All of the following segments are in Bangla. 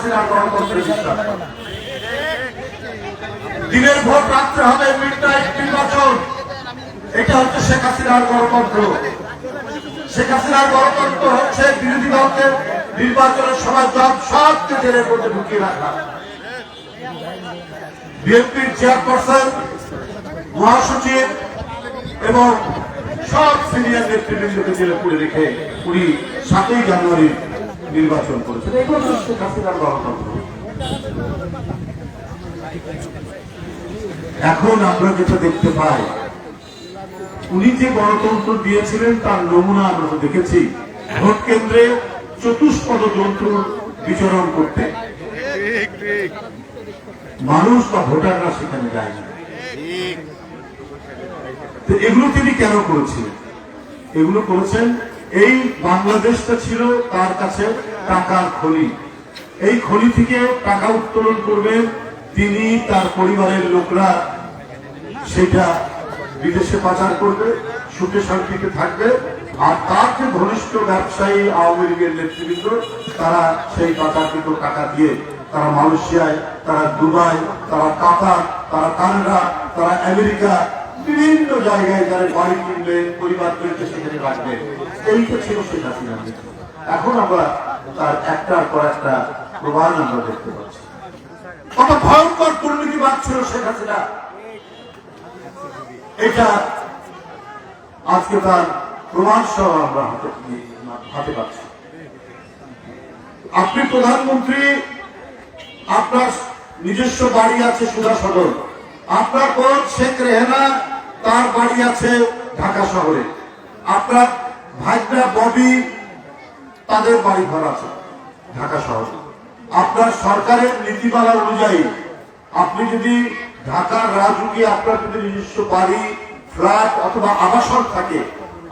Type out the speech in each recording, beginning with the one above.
হাসিনার গণতন্ত্রে বিশ্বাস করে। দিনের ভোট রাত্রে হবে মিডনাইট নির্বাচন, এটা হচ্ছে শেখ হাসিনার গণতন্ত্র। শেখ হাসিনার গণতন্ত্র হচ্ছে বিরোধী দলকে নির্বাচনের সময় সবকে জেলের মধ্যে ঢুকিয়ে রাখা। বিএনপির চেয়ারপারসন, মহাসচিব এবং সব সিনিয়র নেতৃবৃন্দকে জেলে পুরে রেখে উনি 7ই জানুয়ারি নির্বাচন করেছেন। এগুলো শেখ হাসিনার গণতন্ত্র। এখন আমরা যেটা দেখতে পাই, উনি যে গণতন্ত্র দিয়েছিলেন তার নমুনা আমরা তো দেখেছি। ভোট কেন্দ্রে চতুষ্পদ জন্তু বিচরণ করতে মানুষ বা ভোটাররা সেখানে যায় না। এগুলো তিনি কেন করেছিলেন? এগুলো করেছেন, এই বাংলাদেশটা ছিল তার কাছে টাকার খনি। এই খনি থেকে টাকা উত্তোলন করবেন তিনি, তার পরিবারের লোকরা সেটা বিদেশে পাচার করবে, সুখে শান্তিতে থাকবে। আর তার যে ঘনিষ্ঠ ব্যবসায়ী আওয়ামী লীগের নেতৃবৃন্দ, তারা সেই পাচারকৃত টাকা দিয়ে তারা মালয়েশিয়ায়, তারা দুবাই, তারা কাতার, তারা কানাডা, তারা আমেরিকা, বিভিন্ন জায়গায় যারা বাড়ি কিনবে, পরিবার তৈরিতে সেখানে রাখবে। এইটা ছিল শেখ হাসিনা। এখন আমরা তার একটার পর একটা প্রমাণ আমরা দেখতে পাচ্ছি। কত ভয়ঙ্কর দুর্নীতিবাদ ছিল শেখ হাসিনা, এটা আজকে তার প্রমাণ সহ আমরা হাতে পাচ্ছি। আপনি প্রধানমন্ত্রী, আপনার নিজস্ব বাড়ি আছে সুধা সদর, আপনার বোন শেখ রেহেনা তার বাড়ি আছে ঢাকা শহরে, আপনার ভাইরা ববি তাদের বাড়ি ঘর আছে ঢাকা শহরে। আপনার সরকারের নীতিমালা অনুযায়ী আপনি যদি ঢাকার রাজুকে আপনার যদি নিজস্ব বাড়ি, ফ্ল্যাট অথবা আবাসন থাকে,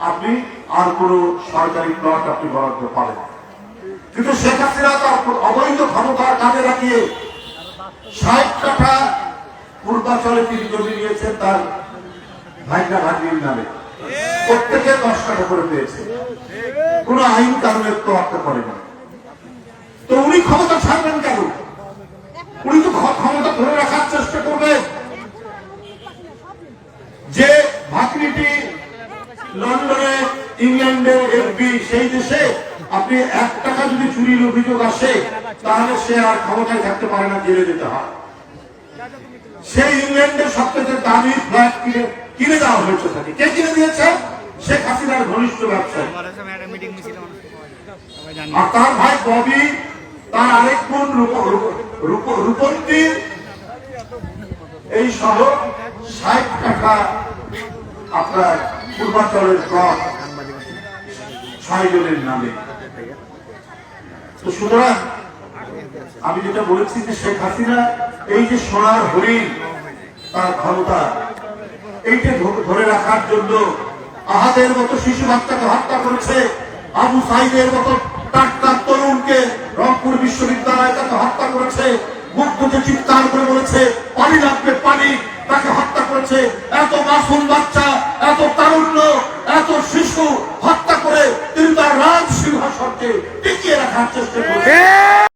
আপনি আর কোন সরকারি প্লট আপনি বরাদ্দ পাবেন। কিন্তু শেখ হাসিনা তার অবৈধ ক্ষমতার কাজে লাগিয়ে 60 কাঠা পূর্বাচলে তিনি জমি নিয়েছেন তার ভাইরা ভাগ্নির নামে, প্রত্যেকে 10 কাঠা করে পেয়েছে। কোন আইন কানুনের তোয়াক্কা করে না। তো উনি ক্ষমতা ছাড়বেন কেন? উনি তো ক্ষমতা ধরে রাখার চেষ্টা করবেন। যে ভাগ্নিটি লন্ডনে, ইংল্যান্ডে এমপি, সেই দেশে আপনি 1 টাকা যদি চুরির অভিযোগ আসে, তাহলে সে আর ক্ষমতায় থাকতে পারে না, জেলে যেতে হয়। সেই ইংল্যান্ডের সবচেয়ে দামি ফ্ল্যাট কিনে দেওয়া হয়েছে তাকে। কে কিনে দিয়েছে? শেখ হাসিনার ঘনিষ্ঠ ব্যবসায়ী। আর তার ভাই ববি, তার আরেক বোন রূপন্তী, এই সহ 60 টাকা আপনার পূর্বাচলের প্লট 6 জনের নামে। তো সুতরাং আমি যেটা বলেছি যে শেখ হাসিনা এই যে সোনার হরিণ তার ক্ষমতা, এইটা ধরে রাখার জন্য আহাদের মতো শিশু বাচ্চাকে হত্যা করেছে, আবু সাইদের মতো টাটকা তরুণকে রংপুর বিশ্ববিদ্যালয়ে তাকে হত্যা করেছে, মুগ্ধকে চিৎকার করে বলেছে পানি লাগবে পানি, তাকে হত্যা করেছে। এত মাসুম বাচ্চা, এত তারুণ্য, এত শিশু হত্যা করে তিনি তার রাজ সিংহাসনকে টিকিয়ে রাখার চেষ্টা করেছে।